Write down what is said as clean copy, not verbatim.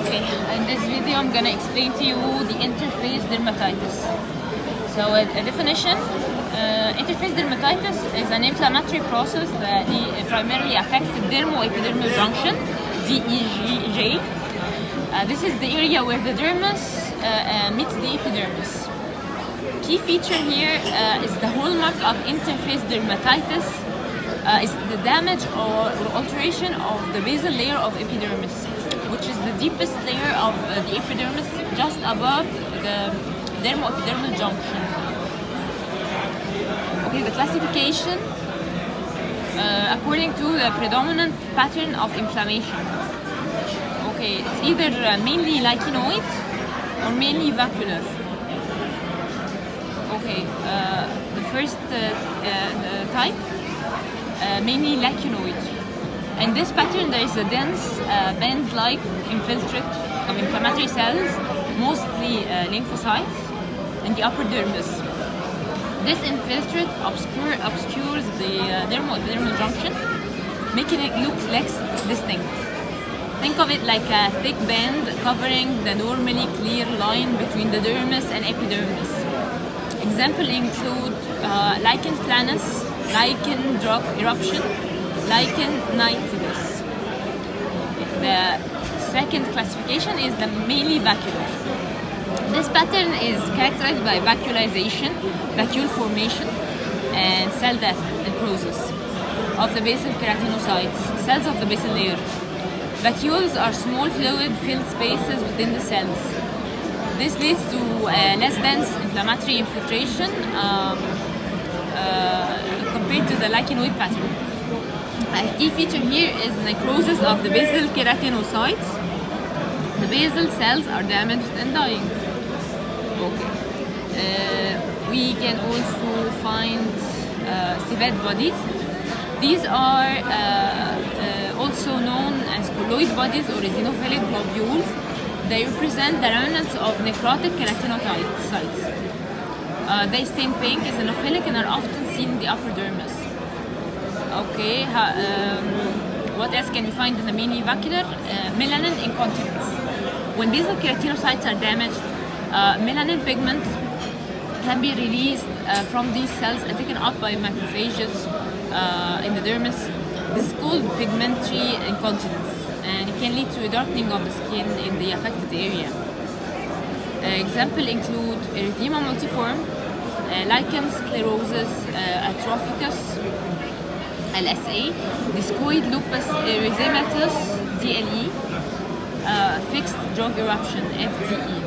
Okay, in this video I'm gonna explain to you the interface dermatitis. So a definition, interface dermatitis is an inflammatory process that primarily affects the dermo-epidermal junction, DEJ. This is the area where the dermis meets the epidermis. Key feature here is the hallmark of interface dermatitis is the damage or alteration of the basal layer of epidermis, which is the deepest layer of the epidermis just above the dermo-epidermal junction. Okay, the classification according to the predominant pattern of inflammation. Okay, it's either mainly lichenoid or mainly vacuolar. Okay, the first type, mainly lichenoid. In this pattern, there is a dense band-like infiltrate of inflammatory cells, mostly lymphocytes, in the upper dermis. This infiltrate obscures the dermo-epidermal junction, making it look less distinct. Think of it like a thick band covering the normally clear line between the dermis and epidermis. Examples include lichen planus, lichen drop eruption, lichen nitidus. The second classification is the mainly vacuolar. This pattern is characterized by vacuolization, vacuole formation, and cell death necrosis of the basal keratinocytes, cells of the basal layer. Vacuoles are small fluid-filled spaces within the cells. This leads to less dense inflammatory infiltration compared to the lichenoid pattern. A key feature here is necrosis of the basal keratinocytes. The basal cells are damaged and dying. Okay. We can also find sebaceous bodies. These are also known as colloid bodies or eosinophilic globules. They represent the remnants of necrotic keratinocytes. They stain pink, eosinophilic, and are often seen in the upper dermis. Okay, what else can we find in the mainly vacuolar? Melanin incontinence. When basal keratinocytes are damaged, melanin pigment can be released from these cells and taken up by macrophages in the dermis. This is called pigmentary incontinence, and it can lead to a darkening of the skin in the affected area. Examples include erythema multiforme, lichen sclerosus atrophicus, LSA, discoid lupus erythematosus, DLE, fixed drop eruption, FDE.